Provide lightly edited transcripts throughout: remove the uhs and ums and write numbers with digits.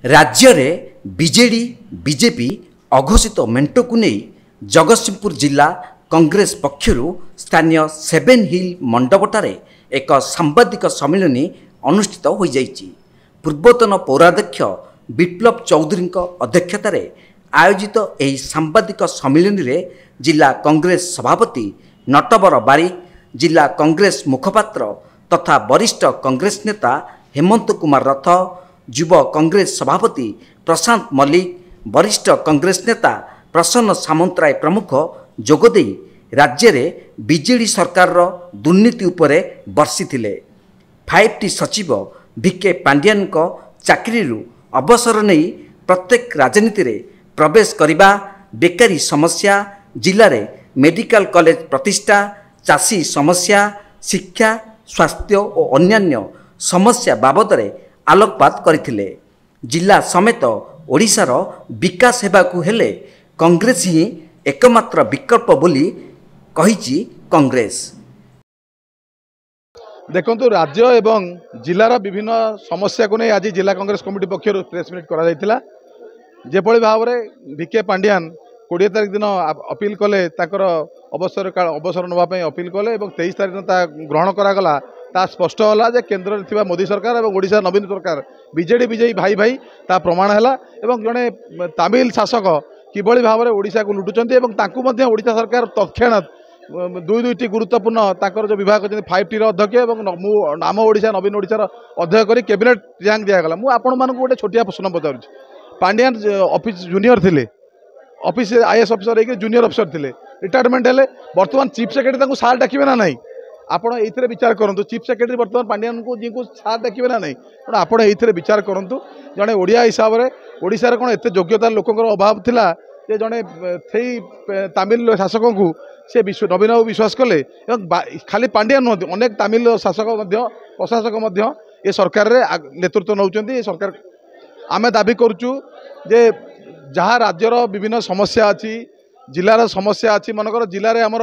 राज्य में BJD BJP अघोषित मेंट को नहीं जगतसिंहपुर जिला कांग्रेस पक्षर स्थानीय सेवेन हिल मंडपटार एक सांबादिक सम्मेलन अनुष्ठित हो जाइछि। पूर्वतन पौराध्यक्ष विप्लव चौधरी अध्यक्षतार आयोजित यह सांबादिक सम्मेलन में जिला कांग्रेस सभापति नटवर बारिक, जिला कांग्रेस मुखपात्र तथा वरिष्ठ कांग्रेस नेता हेमंत कुमार रथ, युव कांग्रेस सभापति प्रशांत मल्लिक, वरिष्ठ कांग्रेस नेता प्रसन्न सामंतराय प्रमुख जोगदे राज्य में बीजेडी सरकार दुर्नीति उपरे बर्षिथिले। 5T सचिव भिके पांड्यान चाकरी अवसर नहीं प्रत्येक राजनीति रे प्रवेश करने, बेकारी समस्या, जिले में मेडिकल कॉलेज प्रतिष्ठा, चाषी समस्या, शिक्षा, स्वास्थ्य और अन्यान्य समस्या बाबद आलोकपात करथिले। जिला समेत ओडिशार विकास हेबाकु हेले कांग्रेस ही एकमात्र विकल्प बोली कहिछि कांग्रेस। देखंतु राज्य एवं जिलार विभिन्न समस्या को नहीं आज जिला कांग्रेस कमिटी पक्षर प्रेस मीट करा जायतिला। जेपଳି भावरे भिके पांड्यान 20 तारिख दिन अपील कले, अवसर नवाई अपील कले और 23 तारिख दिन ग्रहण करागला। ता स्पष्ट होला जे केंद्र में थिबा मोदी सरकार और ओडिशा नवीन सरकार बीजेडी बीजेपी भाई भाई ता प्रमाण है। जड़े तमिल शासक किभली भाव में ओडिशा को लुटुचंती और तांकु मध्य ओडिशा सरकार तत्क्षणात दुईटी गुरुत्वपूर्ण ताकर जो विभाग अच्छे 5T अध्यक्ष और नाम ओडिशा नवीन ओडिशार अध्यक्ष कर कैबिनेट रैंक दिगला। मुझे आपण मानक गोटे छोटिया प्रश्न पचार, पांड्यान ऑफिस जूनियर थे, ऑफिस आईएएस ऑफिसर होकर जूनियर ऑफिसर थे, रिटायरमेंट है, बर्तमान चीफ सेक्रेटरी सार डाकिबे ना नहीं? आपण ये विचार करूँ, चीफ सेक्रेटरी बर्तमान पांड्यान को जी को सार डाकिबे ना नहीं? तेणु आप विचार करूँ, जड़े ओडिया हिसाब से ओडिशार कौन एत योग्यता लोकंर अभाव थिला जे जड़े तमिल शासक को से नवीन बाबू विश्वास कले। खाली पांड्यान नुहति, अनेक तमिल शासक प्रशासक ये सरकार रे नेतृत्व नौचंती। सरकार आमे दाबी करूँ जे जहाँ राज्यर विभिन्न समस्या अच्छी, जिलार समस्या अच्छी, मनकर जिले में आमर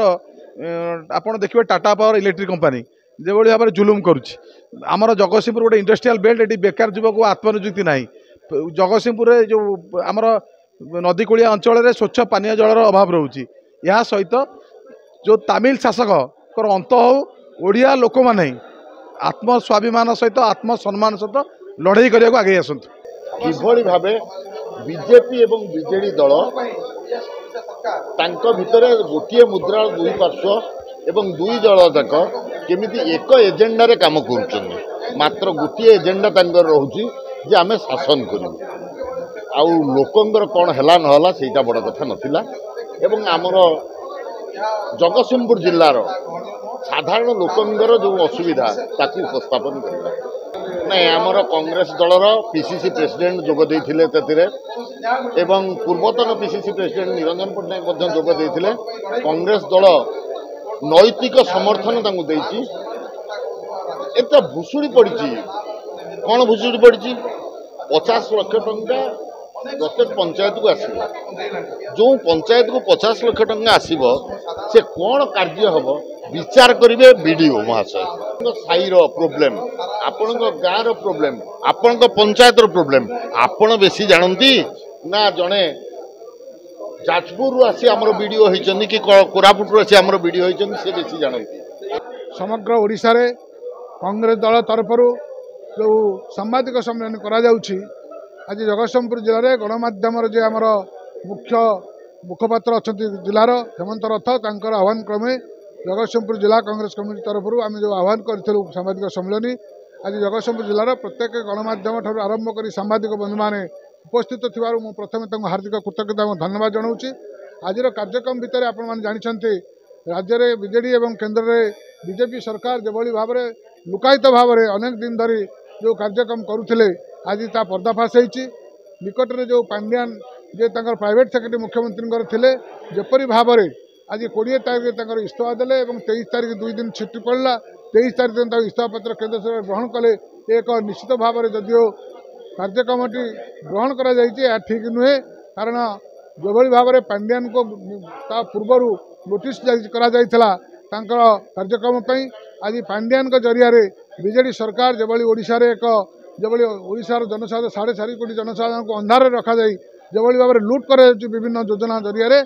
आपड़ देखिए टाटा पावर इलेक्ट्रिक कंपनी जो भाव में जुलुम करुच्ची। आमर जगतसिंहपुर गोटे इंडस्ट्रियल बेल्ट, ये बेकार युवक को आत्मनियुक्ति ना। जगतसिंहपुर जो आमर नदीकूलिया अंचल में स्वच्छ पानीय जलर अभाव रोचे। या सहित जो तमिल शासक अंत हो, ओडिया लोक मैंने आत्मस्वाभिमान सहित आत्मसम्मान सहित लड़ाई करने को आगे आसतु। किभली भावे बीजेपी एवं बीजेडी दल तांको भितरे गोटे मुद्रा दुई पार्श्व एवं दुई दल तक केमिति एक एजेंडा रे काम करुछन। मात्र गोटे एजेंडा तांकर रहउची जे आमे शासन करू, आउ लोकंगर कोन हला न हला सेटा बड़ कथा नथिला। एवं आमर जगतसिंहपुर जिल्लार साधारण लोकंगर जो असुविधा ताकू उपस्थापन करला नहीं। आमर कांग्रेस दलर पीसीसी प्रेसिडेंट जोग देथिले ततिरे एवं पूर्वतन पीसीसी प्रेसिडेंट निरंजन पट्टनायक जोग देथिले। कांग्रेस दल नैतिक समर्थन तांकु देछि। एत भुसुड़ी पड़ी, कौन भुसुड़ी पड़ी? 50 लाख टंका प्रत्येक पंचायत को आसो, जो पंचायत को 50 लाख टंका आसो से कौन कार्य हम विचार करेंगे बीडीओ महाशय। साईर प्रोब्लेम, आपण गाँव प्रोब्लेम, आपण पंचायत प्रोब्लेम आपण बेसी जानती ना? जड़े जाजपुर आसी आमर बीडीओ होती कि कोरापुट आसी आमर बीडीओ होती से बेसी जानती। समग्र ओडिशा रे कांग्रेस दल तरफ जो सांबादिक सम्मेलन करा जाउछि, आज जगतसिंहपुर जिले में गणमाध्यम जे आमर मुख्य मुखपात्र अच्छा जिलार हेमंत रथ तांकर आह्वान क्रमे जगतसिंहपुर जिला कांग्रेस कमिटी तरफ आम जो आह्वान करूँ सांबादिक सम्मेलन, आज जगतसिंहपुर जिलार प्रत्येक गणमाध्यम ठार आरंभ कर सांबादिक बंधु मैंने उपस्थित थी प्रथम हार्दिक कृतज्ञता धन्यवाद जनाऊँगी। आज कार्यक्रम भितर आपण जानते राज्य में बीजेडी और केन्द्र में बीजेपी सरकार जो भाव में लुकायित भाव में अनेक दिन धरी जो कार्यक्रम करुले आज ता पर्दाफाश होती। निकट में जो पांड्यान जे प्राइवेट सेक्रेटरी मुख्यमंत्री थे जपरी भाव में आज 20 तारिख इस्तीफा देले और 23 तारिख 2 दिन छुट्टी पड़ा। 23 तारिख दिन इस्तीफा पत्र केंद्र सरकार ग्रहण कले। एक निश्चित भाव में जदिओ कार्यक्रमटी ग्रहण करा ठीक नुहे, कारण जो भाव में पांड्यान को पूर्वर नोटिस करा कार्यक्रम आज पांड्यान जरिया बीजेडी सरकार जो ओडिशा रे एक যেভাবে ওড়িশার জনসাধারণ 4.5 কোটি জনসাধারণଙ୍କୁ ଅନ୍ଧାରରେ ରଖାଯାଇ যেভাবে ଭାବରେ ଲୁଟ୍ କରାଯାଉଛି ବିଭିନ୍ନ ଯୋଜନା ଜରିଆରେ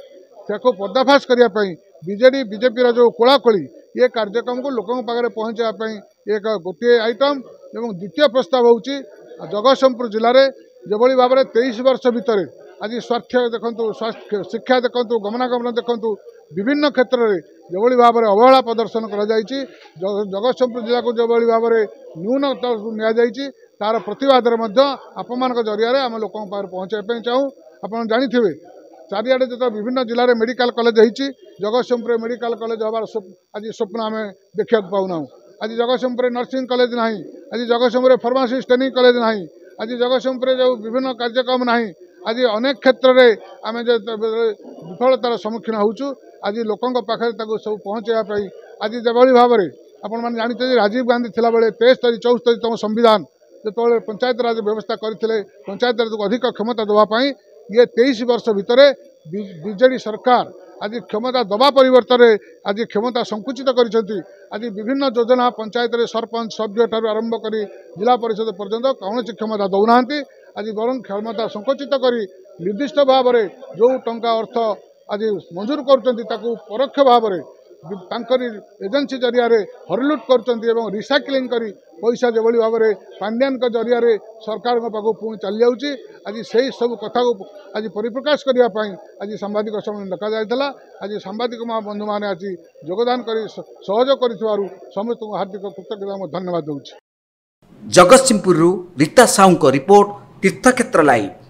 ତାକୁ ପର୍ଦ୍ଦାଫାଶ କରିବା ପାଇଁ ବିଜେଡି ବିଜେପିର ଯେଉଁ କୋଳାକୋଳି ଏ କାର୍ଯ୍ୟକ୍ରମକୁ ଲୋକଙ୍କ ପାଖରେ ପହଞ୍ଚାଇବା ପାଇଁ ଏକ ଗୋଟିଏ ଆଇଟମ୍ ଏବଂ ଦ୍ୱିତୀୟ ପ୍ରସ୍ତାବ ହେଉଛି ଜଗତସିଂହପୁର ଜିଲ୍ଲାରେ ଯେଭଳି ଭାବରେ 23 ବର୍ଷ ଭିତରେ ଆଜି ସ୍ୱାସ୍ଥ୍ୟ ଦେଖନ୍ତୁ ଶିକ୍ଷା ଦେଖନ୍ତୁ ଗମନାଗମନ ଦେଖନ୍ତୁ ବିଭିନ୍ନ କ୍ଷେତ୍ରରେ ଯେଭଳି ଭାବରେ ଅବହେଳା ପ୍ରଦର୍ଶନ କରାଯାଇଛି ଜଗତସିଂହପୁର ଜିଲ୍ଲାକୁ ଯେଭଳି ଭାବରେ ନ୍ୟୁନତା ନିଆଯାଇଛି ତାର ପ୍ରତିବାଦରେ ମଧ୍ୟ ଆପଣମାନଙ୍କ ଜରିଆରେ ଆମେ ଲୋକଙ୍କ ପାଖରେ ପହଞ୍ଚାଇବା ପାଇଁ ଚାହୁଁ। ଆପଣ ଜାଣିଥିବେ ଚାରିଆଡ଼େ ଯେତେବେଳେ ବିଭିନ୍ନ ଜିଲ୍ଲାରେ ମେଡ଼ିକାଲ କଲେଜ ହେଇଛି ଜଗତସିଂହପୁରରେ ମେଡ଼ିକାଲ କଲେଜ ହେବାର ଆଜି ସ୍ୱପ୍ନ ଆମେ ଦେଖିବାକୁ ପାଉନାହୁଁ। ଆଜି ଜଗତସିଂହପୁରରେ ନର୍ସିଂ କଲେଜ ନାହିଁ, ଆଜି ଜଗତସିଂହପୁରରେ ଫାର୍ମାସିଷ୍ଟ ଟ୍ରେନିଂ କଲେଜ ନାହିଁ, ଆଜି ଜଗତସିଂହପୁରରେ ଯେଉଁ ବିଭିନ୍ନ କାର୍ଯ୍ୟକ୍ରମ ନାହିଁ, ଆଜି ଅନେକ କ୍ଷେତ୍ରରେ ଆମେ ଯେ ବିଫଳତାର ସମ୍ମୁଖୀନ ହେଉଛୁ। ଆଜି ଲୋକଙ୍କ ପାଖରେ ତାକୁ ସବୁ ପହଞ୍ଚାଇବା ପାଇଁ ଆଜି ଯେଭଳି ଭାବରେ ଆପଣମାନେ ଜାଣିଛନ୍ତି ରାଜୀବ ଗାନ୍ଧୀ ଥିଲାବେଳେ 73-74ତମ ସମ୍ବିଧାନ ଯେତେବେଳେ ପଞ୍ଚାୟତ ରାଜ ବ୍ୟବସ୍ଥା କରିଥିଲେ ପଞ୍ଚାୟତ ରାଜକୁ ଅଧିକ କ୍ଷମତା ଦେବା ପାଇଁ ଇଏ 23 ବର୍ଷ ଭିତରେ ବିଜେଡି ସରକାର ଆଜି କ୍ଷମତା ଦେବା ପରିବର୍ତ୍ତରେ ଆଜି କ୍ଷମତା ସଂକୁଚିତ କରିଛନ୍ତି। ଆଜି ବିଭିନ୍ନ ଯୋଜନା ପଞ୍ଚାୟତରେ ସରପଞ୍ଚ ସଭ୍ୟଠାରୁ ଆରମ୍ଭ କରି ଜିଲ୍ଲା ପରିଷଦ ପର୍ଯ୍ୟନ୍ତ କୌଣସି କ୍ଷମତା ଦେଉନାହାନ୍ତି। ଆଜି ବରଂ କ୍ଷମତା ସଂକୁଚିତ କରି ନିର୍ଦ୍ଦିଷ୍ଟ ଭାବରେ ଯେଉଁ ଟଙ୍କା ଅର୍ଥ ଆଜି ମଞ୍ଜୁର କରୁଛନ୍ତି ତାକୁ ପରୋକ୍ଷ ଭାବରେ ତାଙ୍କରି ଏଜେନ୍ସି ଜରିଆରେ ହରିଲୁଟ୍ କରୁଛନ୍ତି ଏବଂ ରିସାଇକ୍ଲିଂ କରି ପଇସା ଯେଭଳି ଭାବରେ ପାଣ୍ଡିଆନଙ୍କ ଜରିଆରେ ସରକାରଙ୍କ ପାଖକୁ ପୁଣି ଚାଲିଯାଉଛି। ଆଜି ସେହି ସବୁ କଥାକୁ ଆଜି ପରିପ୍ରକାଶ କରିବା ପାଇଁ ଆଜି ସାମ୍ବାଦିକ ସମ୍ମିଳନୀ ଡକାଯାଇଥିଲା। ଆଜି ସାମ୍ବାଦିକ ବନ୍ଧୁମାନେ ଆଜି ଯୋଗଦାନ କରି ସହଯୋଗ କରିଥିବାରୁ ସମସ୍ତଙ୍କୁ ହାର୍ଦ୍ଦିକ କୃତଜ୍ଞତା ଧନ୍ୟବାଦ ଦେଉଛି। ଜଗତସିଂହପୁରରୁ ରୀତା ସାହୁଙ୍କ ରିପୋର୍ଟ, ତୀର୍ଥକ୍ଷେତ୍ର ଲାଇଭ୍।